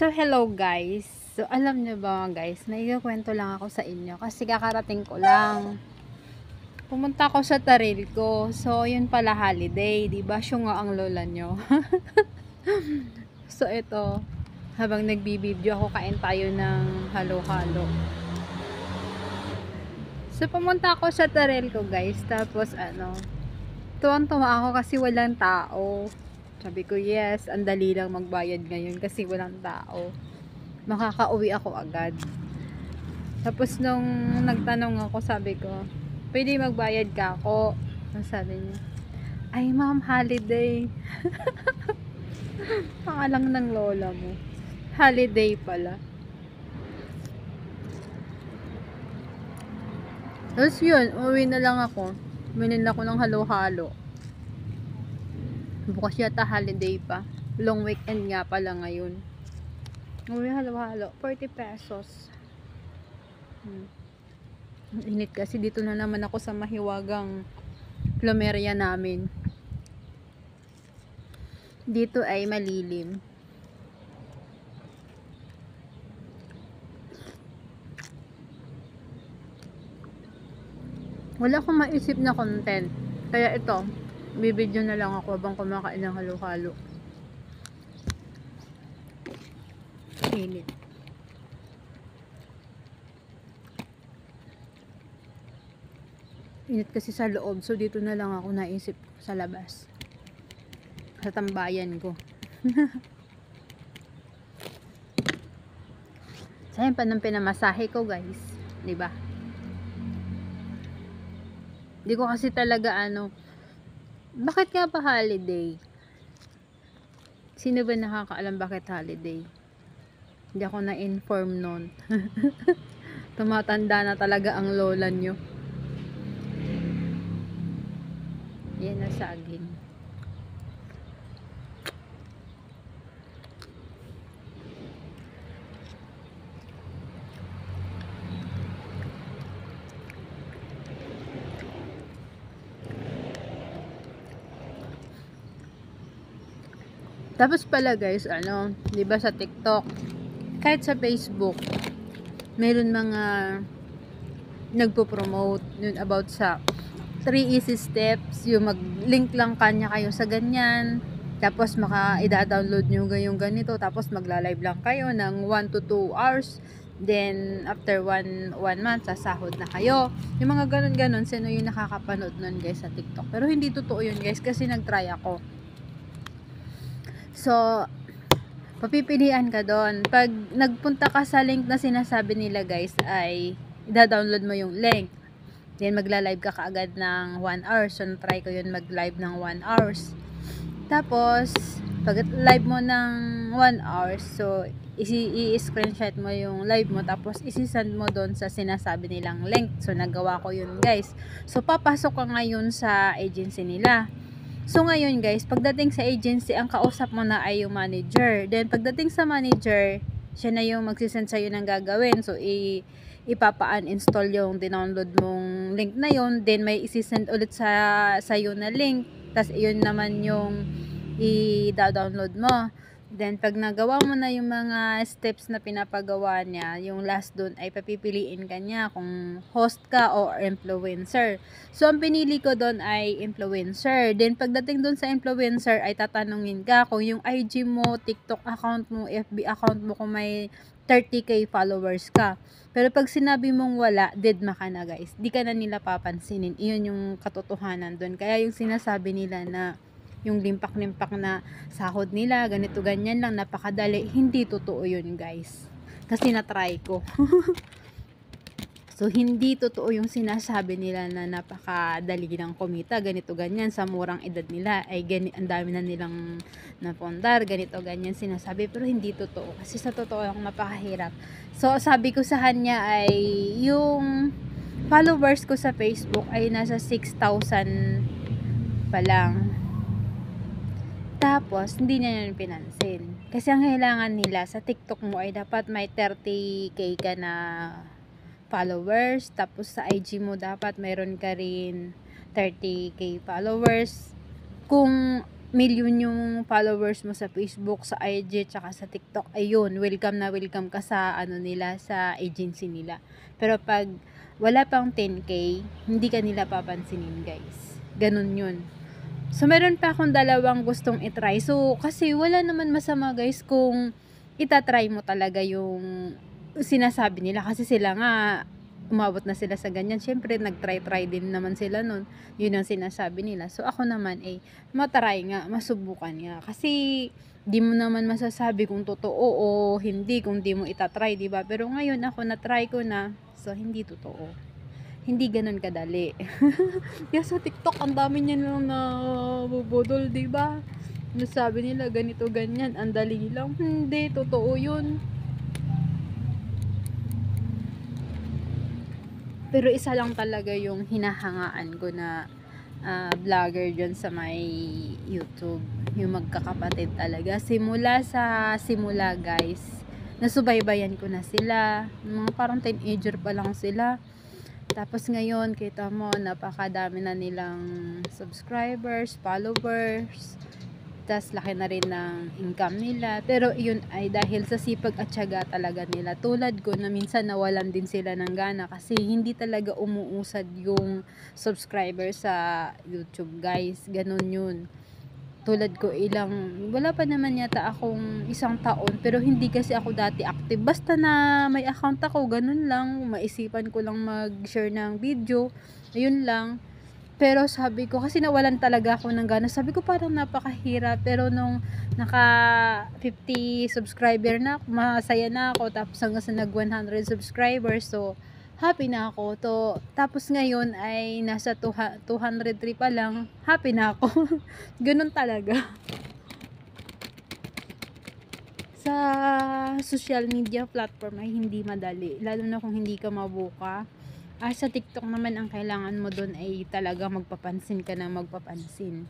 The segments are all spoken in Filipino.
So, hello guys. So, alam nyo ba guys, naikikwento lang ako sa inyo kasi kakarating ko lang. Pumunta ako sa taril ko. So, yun pala holiday. Diba? Siya nga ang lola nyo. So, ito. Habang nagbibideo ako, kain tayo ng halo-halo. So, pumunta ako sa taril ko guys. Tapos, tuwang-tuwa ako kasi walang tao. Sabi ko, yes, ang dali lang magbayad ngayon kasi walang tao. Makakauwi ako agad. Tapos nung nagtanong ako, sabi ko, pwede magbayad ka ako? Sabi niya, ay ma'am, holiday. Pangalang ng lola mo. Holiday pala. Tapos yun, uwi na lang ako. Binin ako ng halo-halo. Bukas yata holiday pa. Long weekend nga pala ngayon. Uwi halo-halo. 40 pesos. Init kasi dito na naman ako sa mahiwagang plumeria namin. Dito ay malilim. Wala akong maisip na content. Kaya ito, bibidyo na lang ako habang kumakain ng halo-halo. Init. Init kasi sa loob. So, dito na lang ako naisip sa labas. Sa tambayan ko. Sayang pa ng pinamasahe ko, guys. Diba? Di ko kasi talaga bakit nga pa holiday? Sino ba nakakaalam bakit holiday? Hindi ako na-inform nun. Tumatanda na talaga ang lola nyo. Yan na saging. Tapos pala guys, 'di ba sa TikTok, kahit sa Facebook, meron mga nagpo-promote yun about sa 3 easy steps, yung mag-link lang kanya kayo sa ganyan, tapos ida-download nyo yung ganito, tapos magla-live lang kayo ng 1 to 2 hours, then after 1 month, sasahod na kayo. Yung mga ganun-ganun, sino yung nakakapanood nun guys sa TikTok? Pero hindi totoo yun guys, kasi nag-try ako. So, papipilian ka doon. Pag nagpunta ka sa link na sinasabi nila guys, ay ida-download mo yung link. Then magla-live ka kaagad ng 1 hour. So, try ko yun mag-live ng 1 hours. Tapos, pag live mo ng 1 hour, so i-screenshot mo yung live mo, tapos isi-send mo doon sa sinasabi nilang link. So, nagawa ko yun guys. So, papasok ka ngayon sa agency nila. So, ngayon guys, pagdating sa agency, ang kausap mo na ay yung manager. Then, pagdating sa manager, siya na yung magsisend sa'yo ng gagawin. So, ipapa-uninstall yung dinownload mong link na yun. Then, may isi-send ulit sa'yo na link. Tapos, yun naman yung i-download mo. Then, pag nagawa mo na yung mga steps na pinapagawa niya, yung last dun ay papipiliin ka niya kung host ka o influencer. So, ang pinili ko dun ay influencer. Then, pagdating dun sa influencer, ay tatanungin ka kung yung IG mo, TikTok account mo, FB account mo, kung may 30k followers ka. Pero pag sinabi mong wala, deadma ka na guys. Di ka na nila papansinin. Iyon yung katotohanan dun. Kaya yung sinasabi nila na yung limpak-limpak na sahod nila, ganito ganyan lang, napakadali, hindi totoo yun guys, kasi na-try ko. So, hindi totoo yung sinasabi nila na napakadali ng kumita, ganito ganyan, sa murang edad nila ay ang dami na nilang napondar, ganito ganyan sinasabi, pero hindi totoo, kasi sa totoo lang napakahirap. So, sabi ko sa kanya ay yung followers ko sa Facebook ay nasa 6,000 pa lang. Tapos, hindi niya yun pinansin. Kasi ang kailangan nila sa TikTok mo ay dapat may 30k ka na followers. Tapos sa IG mo dapat mayroon ka rin 30k followers. Kung million yung followers mo sa Facebook, sa IG, tsaka sa TikTok, ayun, welcome na welcome ka sa ano nila, sa agency nila. Pero pag wala pang 10k, hindi ka nila papansinin, guys. Ganun yun. So, meron pa akong dalawang gustong itry. So, kasi wala naman masama, guys, kung itatry mo talaga yung sinasabi nila. Kasi sila nga, umabot na sila sa ganyan. Siyempre, nag-try din naman sila nun. Yun ang sinasabi nila. So, ako naman, matry nga, masubukan nga. Kasi, di mo naman masasabi kung totoo o hindi, kung di mo itatry, diba? Pero ngayon, ako na-try ko na. So, hindi totoo. Hindi ganun kadali. Kaya sa TikTok, ang dami niya lang na bubudol, diba? Nasabi nila, ganito, ganyan. Ang dali lang. Hindi, totoo yun. Pero isa lang talaga yung hinahangaan ko na vlogger dyan sa may YouTube. Yung magkakapatid talaga. Simula guys, nasubaybayan ko na sila. Mga parang teenager pa lang sila. Tapos ngayon, kita mo, napakadami na nilang subscribers, followers. Tas laki na rin ng income nila. Pero yun ay dahil sa sipag at tiyaga talaga nila. Tulad ko na minsan nawalan din sila ng gana kasi hindi talaga umuusad yung subscriber sa YouTube, guys. Ganun yun. Tulad ko wala pa naman yata akong 1 taon, pero hindi kasi ako dati active. Basta na may account ako, ganun lang. Maisipan ko lang mag-share ng video. Ayun lang. Pero sabi ko, kasi nawalan talaga ako ng gana. Sabi ko parang napakahirap. Pero nung naka 50 subscriber na ako, masaya na ako. Tapos hanggang sa nag 100 subscribers. So, happy na ako. Tapos ngayon ay nasa 203 pa lang. Happy na ako. Ganun talaga. Sa social media platform ay hindi madali. Lalo na kung hindi ka mabuka. Sa TikTok naman, ang kailangan mo doon ay talaga magpapansin ka na magpapansin.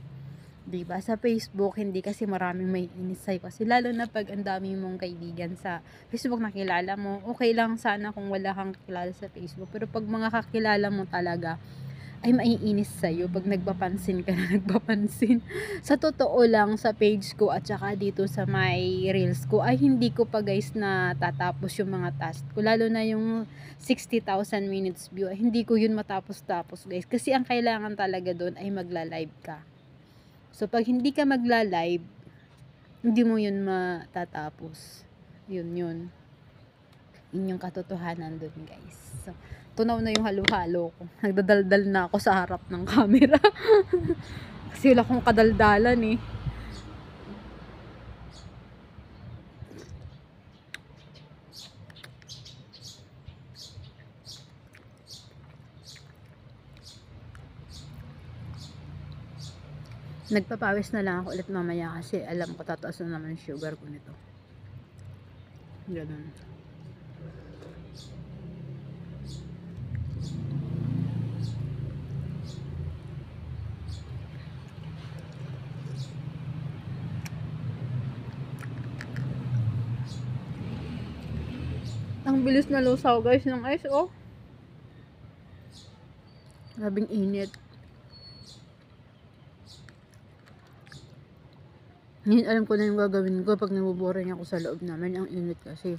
Diba? Sa Facebook, hindi kasi maraming may inis sa'yo. Kasi lalo na pag ang dami mong kaibigan sa Facebook na kilala mo, okay lang sana kung wala kang kilala sa Facebook. Pero pag mga kakilala mo talaga, ay maiinis sa'yo pag nagpapansin ka na nagpapansin. Sa totoo lang, sa page ko at saka dito sa my reels ko, ay hindi ko pa guys na tatapos yung mga task ko. Lalo na yung 60,000 minutes view, ay hindi ko yun matapos-tapos guys. Kasi ang kailangan talaga doon ay magla-live ka. So pag hindi ka magla-live, hindi mo yun matatapos. Yun. Yun yung katotohanan doon guys. So, tunaw na yung halo-halo ko. Nagdadaldal na ako sa harap ng camera. Kasi wala akong kadaldalan eh. Nagpapawis na lang ako ulit mamaya kasi alam ko tataas na naman yung sugar ko nito. Ganun. Ang bilis na lusaw guys ng ice, oh. Labing init. Ngayon alam ko na yung gagawin ko pag nabuboring ako sa loob namin. Ang init kasi.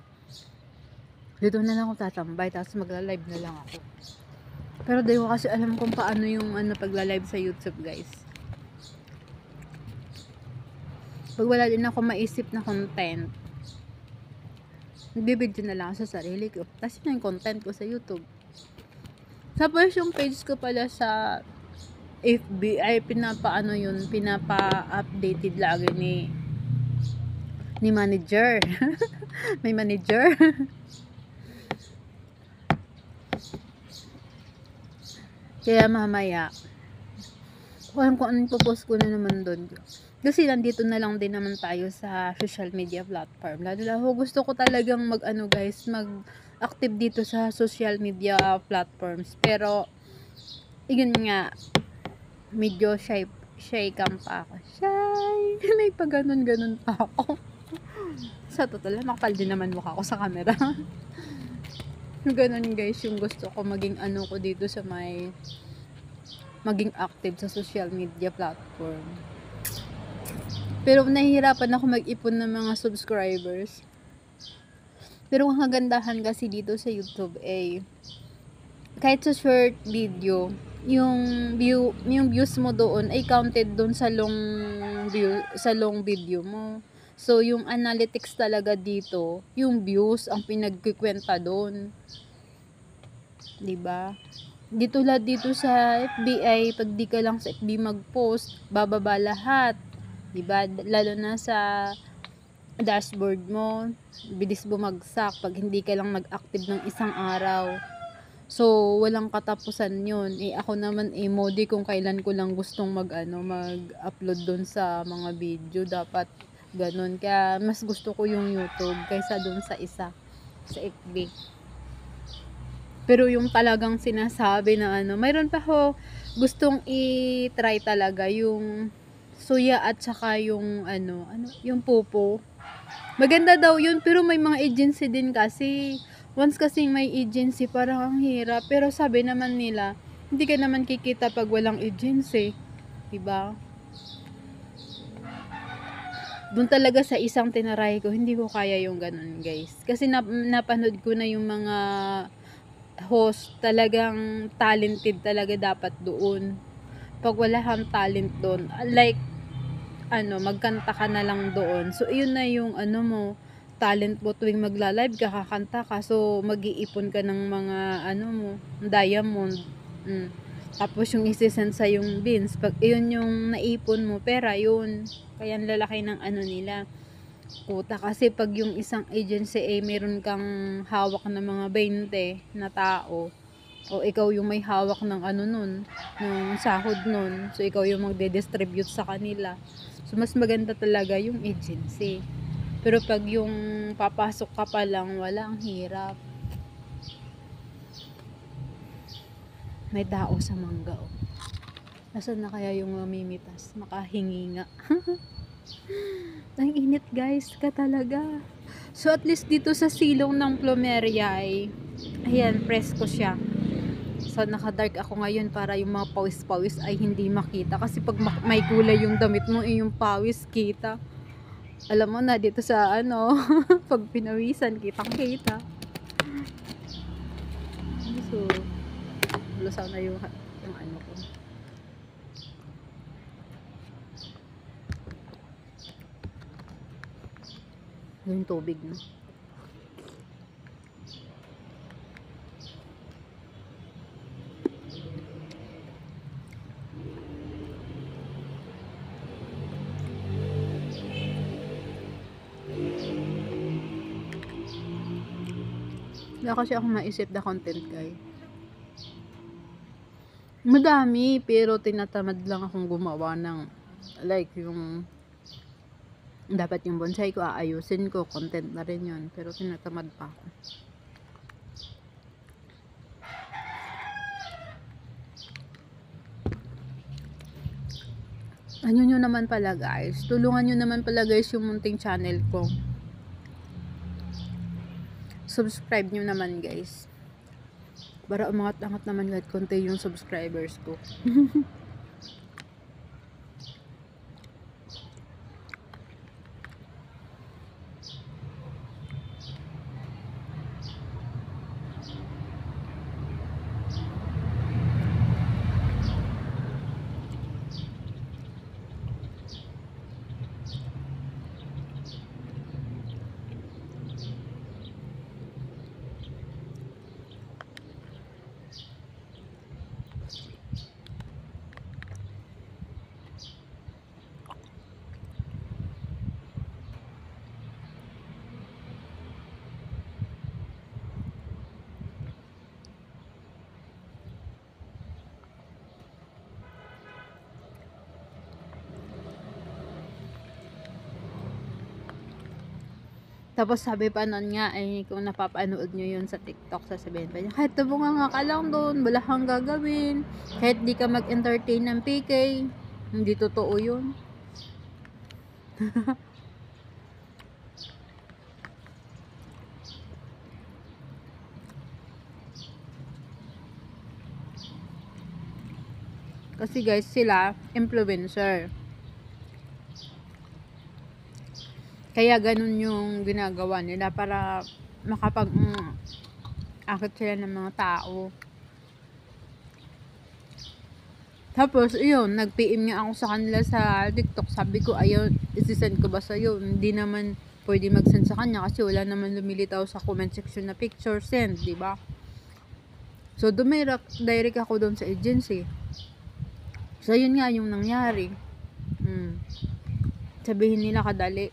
Dito na lang ako tatambay, tapos magla-live na lang ako. Pero di ko kasi alam kung paano yung pagla-live sa YouTube guys. Pag wala din ako maisip na content, nagbibideo na lang ako sa sarili ko. Tapos yun yung content ko sa YouTube. Tapos yung page ko pala sa FB ay pinapa-updated lagi ni manager. May manager. Kaya mamaya, kung anong popost ko na naman doon. Kasi nandito na lang din naman tayo sa social media platform. Lalo gusto ko talagang mag-active dito sa social media platforms. Pero, yun nga, medyo shy cam pa ako. Shy! May pa ganun pa ako. Sa totoo lang, makapal din naman mukha ako sa camera. Ganun guys, yung gusto ko maging ko dito sa maging active sa social media platform. Pero nahihirapan ako mag-ipon ng mga subscribers. Pero ang kagandahan kasi dito sa YouTube kahit sa short video, yung views mo doon ay counted doon sa long video mo. So yung analytics talaga dito, yung views ang pinagkukwenta doon. 'Di ba? Dito sa FB pag di ka lang sa FB mag-post, bababa lahat. 'Di ba? Lalo na sa dashboard mo, bilis bumagsak pag hindi ka lang nag-active ng isang araw. So, walang katapusan yun. Ako naman, modi kung kailan ko lang gustong mag-upload dun sa mga video. Dapat ganun. Kaya, mas gusto ko yung YouTube kaysa dun sa isa, sa FB. Pero yung talagang sinasabi na mayroon pa ho gustong i-try talaga yung suya at saka yung yung pupo. Maganda daw yun, pero may mga agency din kasi. Once kasing may agency, parang ang hirap. Pero sabi naman nila, hindi ka naman kikita pag walang agency. Diba? Doon talaga sa isang tinaray ko, hindi ko kaya yung ganun, guys. Kasi napanood ko na yung mga host, talagang talented talaga dapat doon. Pag wala kang talent doon, like, magkanta ka na lang doon. So, yun na yung mo, talent mo tuwing magla-live ka, kakanta ka. So, mag-iipon ka ng mga mo, diamond. Tapos yung isi-send sa yung beans. Pag yun yung naipon mo, pera yun. Kaya ang lalaki ng nila. Kuta kasi pag yung isang agency meron kang hawak na mga 20 na tao, o ikaw yung may hawak ng nun, ng sahod nun. So, ikaw yung magde-distribute sa kanila. So, mas maganda talaga yung agency. Pero pag yung papasok ka pa lang, walang hirap. May tao sa mangga. Nasaan na kaya yung mamimitas? Makahingi nga. Ang init guys, ka talaga. So at least dito sa silong ng plumeria ayan, presko siya. So naka-dark ako ngayon para yung mga pawis-pawis ay hindi makita. Kasi pag may kulay yung damit mo, yung pawis kita. Alam mo na dito sa pag pinawisan, kitang-kita. So, lusaw na yung ko. Yung tubig no. Wala kasi ako maisip na content guys. Madami, pero tinatamad lang akong gumawa ng like yung dapat yung bonsai ko aayusin ko, content na rin yun, pero tinatamad pa ako. Nyo naman pala guys, tulungan nyo naman pala guys yung munting channel ko. Subscribe nyo naman guys, para umangat-angat naman kahit konti yung subscribers ko. Tapos sabi pa nun nga kung napapanood nyo yun sa TikTok, sasabihin pa niya, kahit tabunga nga ka lang doon, wala kang gagawin, kahit di ka mag-entertain ng PK, hindi totoo yun. Kasi guys, sila influencer. Kaya ganun yung ginagawa nila para akit sila ng mga tao. Tapos, yun, nag-PM nga ako sa kanila sa TikTok. Sabi ko, ayun, isi-send ko ba sa'yo? Hindi naman pwede mag-send sa kanya kasi wala naman lumilitaw sa comment section na picture send, di ba? So, direct ako doon sa agency. So, yun nga yung nangyari. Sabihin nila kadali.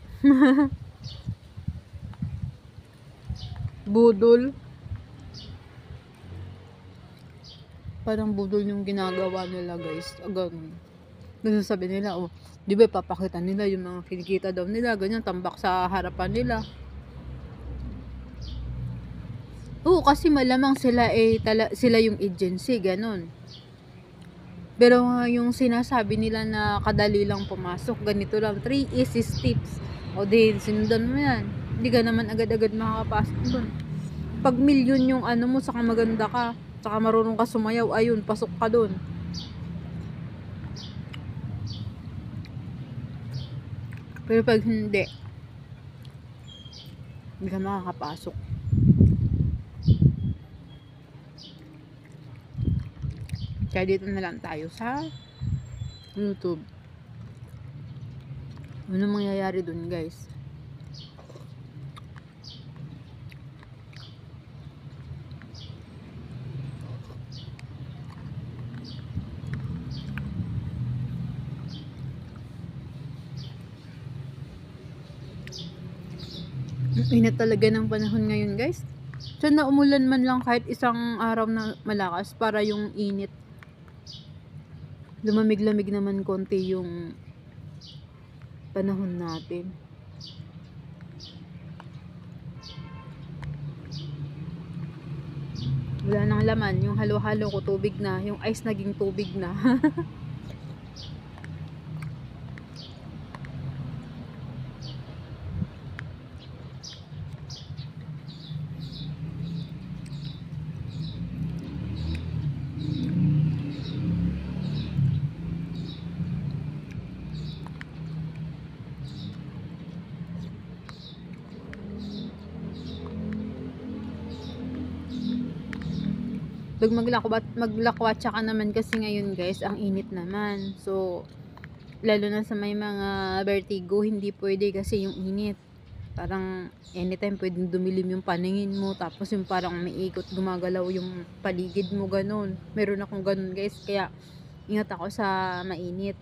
Budol. Parang budol yung ginagawa nila, guys. Ganun. Ganun sabi nila, oh, di ba papakita nila yung mga kinikita daw nila, ganyan, tambak sa harapan nila. Oo, kasi malamang sila sila yung agency, ganun. Pero yung sinasabi nila na kadali lang pumasok, ganito lang, 3 easy steps. O din, sinundan mo yan. Hindi ka naman agad-agad makakapasok dun. Pag milyon yung ano mo, saka maganda ka, saka marunong ka sumayaw, ayun, pasok ka dun. Pero pag hindi ka makakapasok. Kaya dito na lang tayo sa YouTube. Ano mangyayari dun, guys? Init talaga ng panahon ngayon, guys. Sana umulan man lang kahit isang araw na malakas para yung init lumamig-lamig naman konti yung panahon natin. Wala nang laman, yung halo-halo ko tubig na, yung ice naging tubig na. Pag maglakwatsa ka naman kasi ngayon, guys, ang init naman. So, lalo na sa may mga vertigo, hindi pwede kasi yung init. Parang anytime pwedeng dumilim yung paningin mo, tapos yung parang may ikot, gumagalaw yung paligid mo, ganun. Meron akong ganun, guys, kaya ingat ako sa mainit.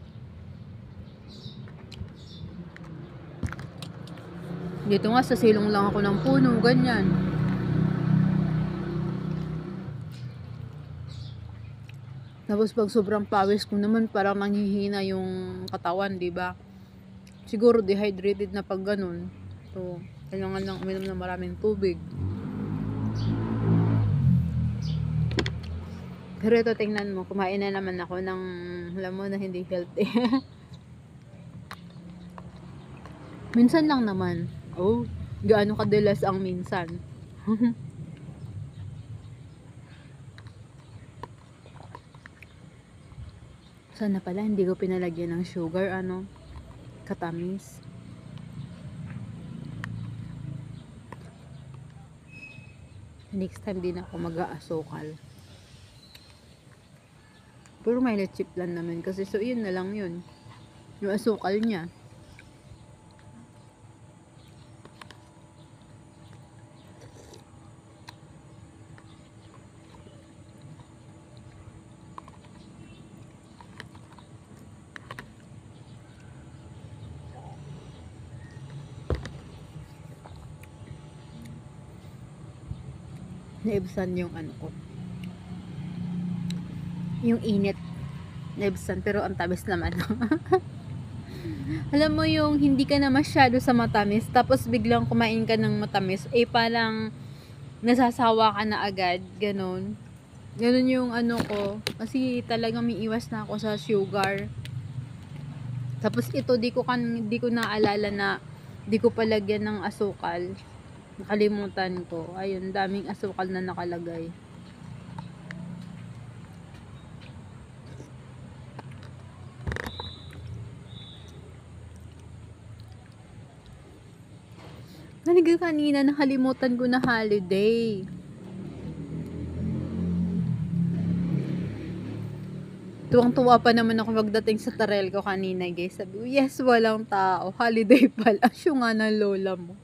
Dito nga sa silong lang ako ng puno, ganyan. Tapos pag sobrang pawis ko naman, parang nanghihina yung katawan, di ba? Siguro dehydrated na pag ganun. So, kailangan lang uminom ng maraming tubig. Pero ito, tingnan mo, kumain na naman ako ng, alam mo na, hindi healthy. Minsan lang naman. Oh, gaano kadalas ang minsan. Sana pala hindi ko pinalagyan ng sugar, katamis. Next time din ako mag-aasukal. Pero may chip lang naman kasi, so yun na lang yun. Yung asukal niya. Naibsan yung ko. Yung init. Naibsan, pero ang tamis naman. Alam mo yung hindi ka na masyado sa matamis, tapos biglang kumain ka ng matamis, parang nasasawa ka na agad, ganun. Ganun yung ko. Kasi talagang may iwas na ako sa sugar. Tapos ito, di ko naalala na di ko palagyan ng asukal. Nakalimutan ko. Ayun, daming asukal na nakalagay. Naliga kanina, nakalimutan ko na holiday. Tuwang-tuwa pa naman ako pagdating sa Tarel ko kanina, guys. Sabi ko, yes, walang tao. Holiday pala. Asyo nga ng lola mo.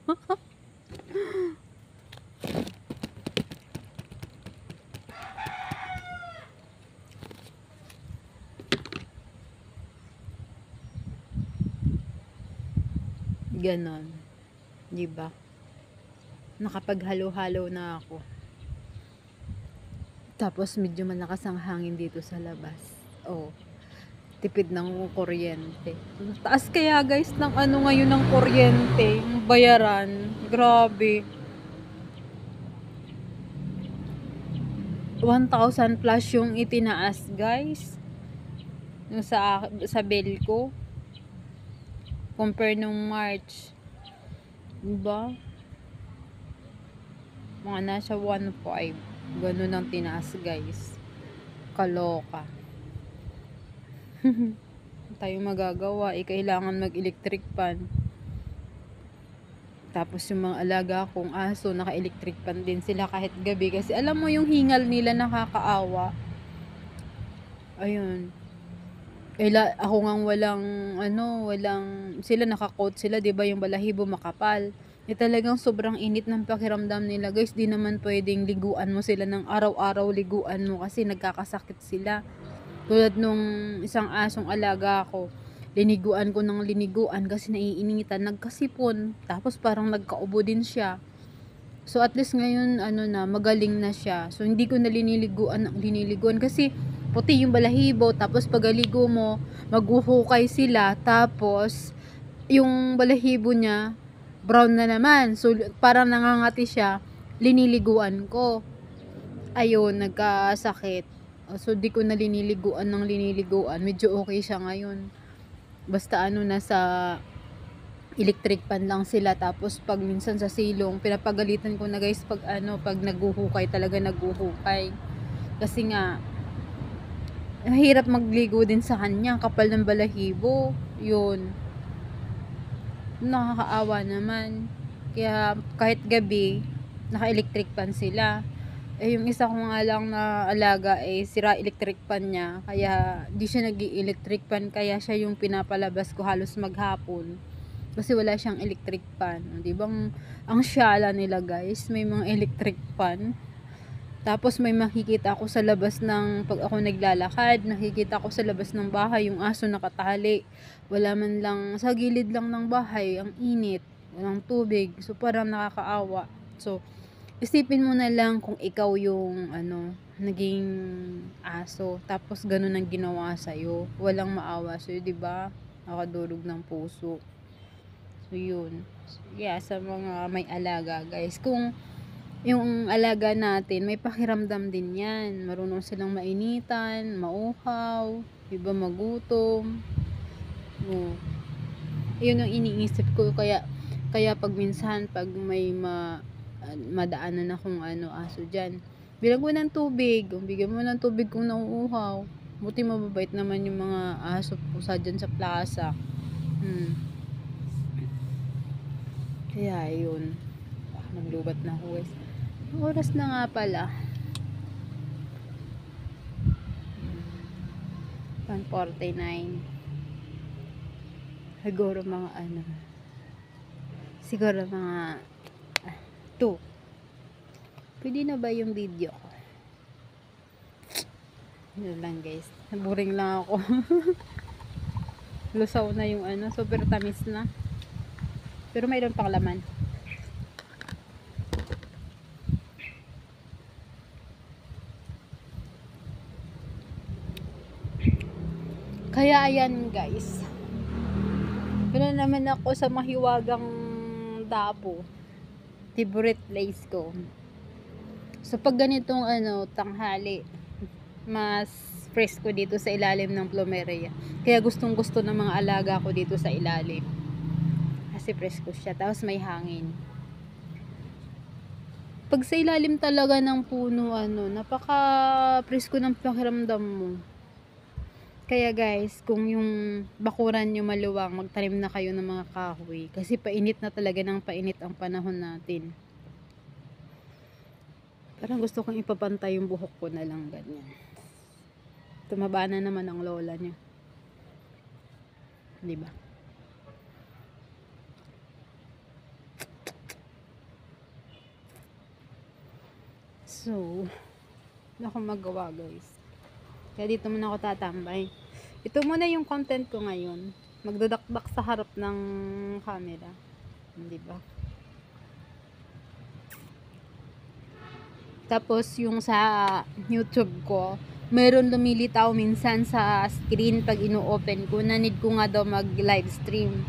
Ganon. Diba? Nakapaghalo-halo na ako. Tapos medyo malakas ang hangin dito sa labas. Oh, tipid ng kuryente. Taas kaya guys ng ano ngayon ng kuryente, yung bayaran. Grabe. 1,000 plus yung itinaas guys. Yung sa bill ko. Compare nung March. Diba? Mga nasa 1.5. Ganun ang tinaas guys. Kaloka. Tayo magagawa, kailangan mag-electric pan. Tapos yung mga alaga kong aso, naka-electric pan din sila kahit gabi. Kasi alam mo yung hingal nila nakakaawa. Ayun. Ako ngang walang, sila naka-coat sila, 'di ba yung balahibo makapal. Talagang sobrang init ng pakiramdam nila guys. Di naman pwedeng liguan mo sila ng araw-araw, liguan mo kasi nagkakasakit sila. Tulad nung isang asong alaga ko, liniguan ko ng liniguan kasi naiinitan, nagkasipon, tapos parang nagkaubo din siya. So at least ngayon magaling na siya. So hindi ko na liniliguan kasi puti yung balahibo, tapos pagaligo mo, maghuhukay sila, tapos yung balahibo niya brown na naman. So parang nangangati siya, liniliguan ko. Ayun, nagkasakit. So di ko na liniliguan. Medyo okay siya ngayon. Basta nasa electric pan lang sila. Tapos pag minsan sa silong, pinapagalitan ko na guys pag naghuhukay, talaga naghuhukay. Kasi nga mahirap magligo din sa kanya, kapal ng balahibo. Yun, nakakaawa naman. Kaya kahit gabi, naka-electric pan sila. Yung isa ko nga lang na alaga sira electric pan niya, kaya di siya nag-electric pan, kaya siya yung pinapalabas ko halos maghapon kasi wala siyang electric pan. Di ba ang syala nila guys, may mga electric pan. Tapos may makikita ako sa labas pag ako naglalakad, nakikita ko sa labas ng bahay yung aso nakatali. Wala man lang, sa gilid lang ng bahay, ang init, walang tubig. So parang nakakaawa. So isipin mo na lang kung ikaw yung naging aso, tapos ganun ang ginawa sa'yo. Walang maawa sa'yo, diba? Nakadurog ng puso. So yun. Yeah, sa mga may alaga guys, kung yung alaga natin, may pakiramdam din yan. Marunong silang mainitan, mauhaw, diba, magutom. Yun ang iniisip ko. Kaya pag minsan, pag may madaanan akong aso dyan, bilang mo ng tubig, bigyan mo ng tubig kung nauuhaw. Buti mababait naman yung mga aso pusa dyan sa plaza. Kaya yun, naglubat na ako guys. Oras na nga pala, 1:49. Siguro mga 2. Pwede na ba yung video ko? Yun lang guys, boring lang ako. Lusaw na yung super tamis na, pero mayroon pang laman. Kaya ayan guys, pero naman ako sa mahiwagang Davao, favorite place ko. So pag ganitong tanghali, mas fresco dito sa ilalim ng plumeria. Kaya gustong gusto ng mga alaga ko dito sa ilalim, kasi fresco siya, tapos may hangin. Pag sa ilalim talaga ng puno, napaka fresco ng pakiramdam mo. Kaya guys, kung yung bakuran nyo maluwang, magtanim na kayo ng mga kahoy. Kasi painit na talaga ng painit ang panahon natin. Parang gusto kong ipapantay yung buhok ko na lang ganyan. Tumaba na naman ang lola niya. Diba? So, wala akong magawa guys. Kaya dito muna ako tatambay. Ito muna yung content ko ngayon. Magdadakdak sa harap ng camera. Di ba? Tapos yung sa YouTube ko, meron lumilitaw minsan sa screen pag ino-open ko na need ko nga daw mag-live stream.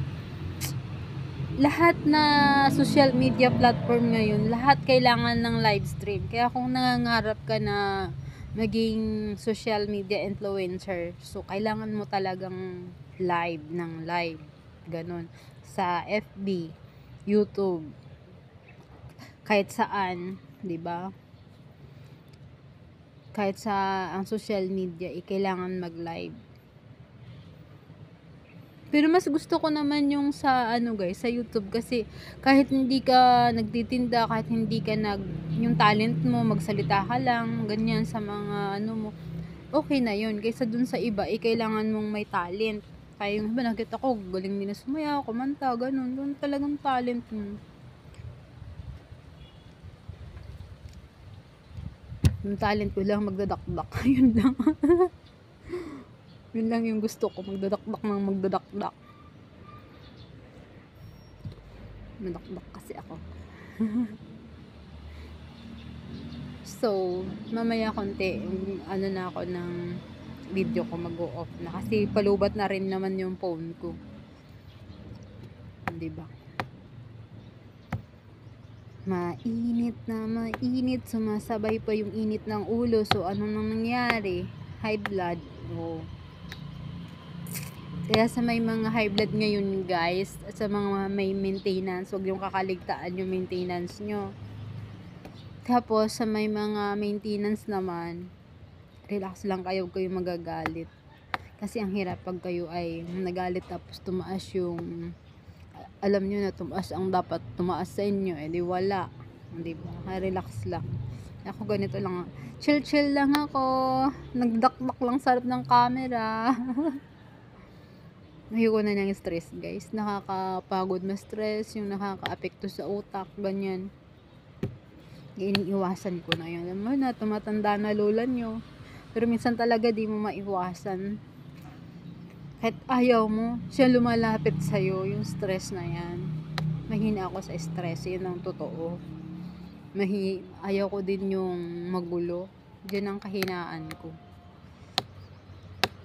Lahat na social media platform ngayon, lahat kailangan ng live stream. Kaya kung nangangarap ka na maging social media influencer, so kailangan mo talagang live ng live. Ganon. Sa FB, YouTube, kahit saan, 'di ba? Kahit sa ang social media, kailangan mag-live. Pero mas gusto ko naman yung sa guys, sa YouTube kasi kahit hindi ka nagtitinda, kahit hindi ka yung talent mo, magsalita ka lang, ganyan sa mga mo, okay na yun. Kaysa dun sa iba, kailangan mong may talent. Kaya yung iba, nakita ko, galing din na sumayaw, kumanta, ganun. Doon talagang talent mo. Yung talent ko lang, magdadakdak. Yun lang. Yun lang yung gusto ko, magdadakdak ng magdadakdak. Madakdak kasi ako. So, mamaya konti, na ako ng video ko mag-off na. Kasi palubat na rin naman yung phone ko. Diba? Mainit na mainit, sumasabay pa yung init ng ulo. So, ano nang nangyari? High blood. Oh. Kaya sa may mga high blood ngayon guys, at sa mga may maintenance, huwag yung kakaligtaan yung maintenance nyo. Tapos sa may mga maintenance naman, relax lang kayo, kayo magagalit. Kasi ang hirap pag kayo ay nagalit tapos tumaas yung, alam nyo na tumaas ang dapat tumaas sa inyo, di wala. Diba? Relax lang. Ako ganito lang, chill lang ako, nagdakdak lang sa harap ng camera. Ayoko na ng stress guys, nakakapagod ma-stress, yung nakaka-apekto sa utak, ganyan. Iniiwasan ko na yun. Alam mo na, tumatanda na lola nyo, pero minsan talaga di mo maiwasan. Kahit ayaw mo, siya lumalapit sa'yo, yung stress na yan. Mahina ako sa stress, yun ang totoo. Ayaw ko din yung magulo, dyan ang kahinaan ko.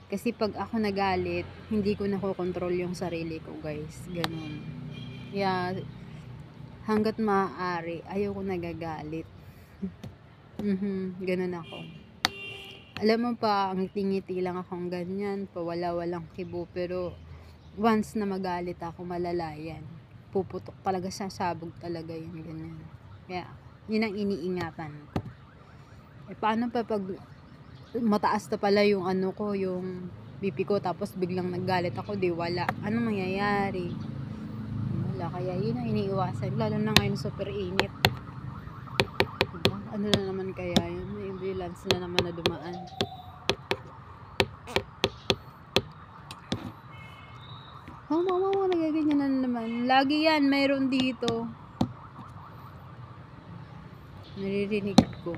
Kasi pag ako nagalit, hindi ko nakokontrol yung sarili ko guys. Ganun. Kaya, hanggat maaari, ayaw ko nagagalit. Ganun ako. Alam mo pa, ang tingiti lang akong ganyan, pawala-walang kibo. Pero, once na magalit ako, malalayan. Puputok talaga, sasabog talaga yun. Ganyan. Kaya, yun ang iniingatan ko. Paano pa pag mataas na pala yung ko, yung BP ko, tapos biglang naggalit ako, di wala. Anong mangyayari? Wala, kaya yun ang iniiwasan. Lalo na ngayon super init. Diba? Ano na naman kaya yun? May ambulance na naman na dumaan. Nagaganyan na naman. Lagi yan, mayroon dito. Naririnig ko.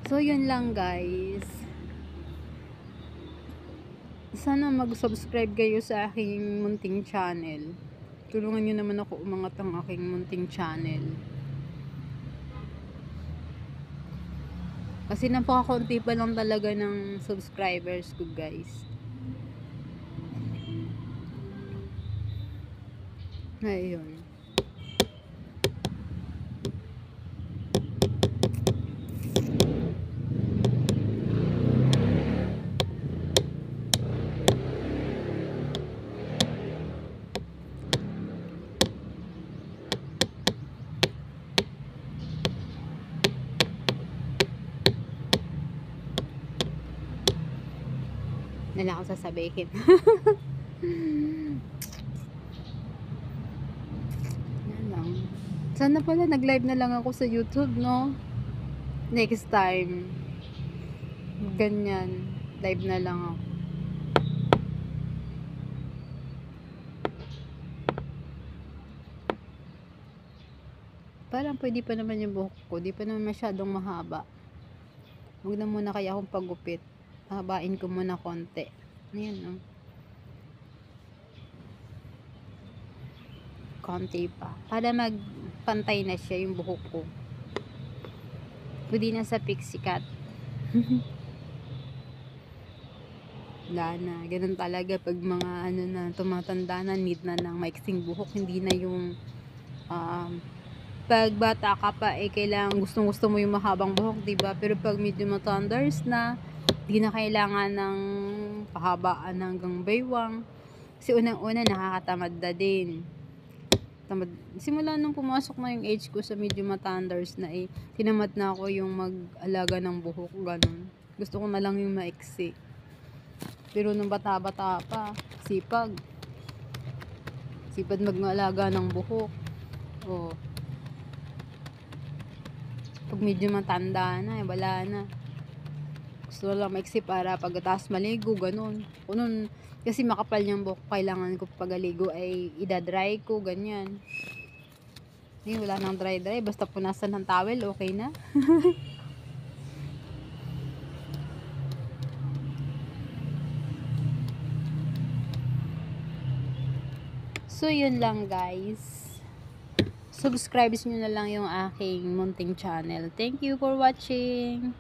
So, yun lang guys. Sana mag-subscribe kayo sa aking munting channel. Tulungan nyo naman ako umangat ang aking munting channel. Kasi napakakunti pa lang talaga ng subscribers ko guys. Ayun. Nala ako sasabihin. Yan lang. Sana pala nag-live na lang ako sa YouTube, no? Next time. Ganyan. Live na lang ako. Parang pwede pa naman yung buhok ko. Di pa naman masyadong mahaba. Huwag na muna kaya akong paggupit. Habain ko muna konti. Ayan, no? Konti pa. Para magpantay na siya yung buhok ko. Pwede na sa pixie cut. Wala na. Ganun talaga pag mga ano na tumatanda na, need na ng maiksing buhok. Hindi na yung pag bata ka pa kailangan gustong-gusto mo yung mahabang buhok, 'di ba? Pero pag medyo matanders na, hindi na kailangan ng pahabaan hanggang baywang. Kasi unang-una nakakatamad na din. Simula nung pumasok na yung age ko sa medyo matanders na tinamad na ako yung mag-alaga ng buhok, ganun. Gusto ko na lang yung maiksi. Pero nung bata-bata pa, sipag mag-alaga ng buhok. Oh. Pag medyo matanda na, wala na. Gusto lang maiksi para pagkatapos maligo, ganun. Kunun, kasi makapal yung buhok, kailangan ko pagaligo ay idadry ko, ganyan. Wala nang dry, basta punasan ng towel, okay na. So, yun lang guys. Subscribe nyo na lang yung aking munting channel. Thank you for watching.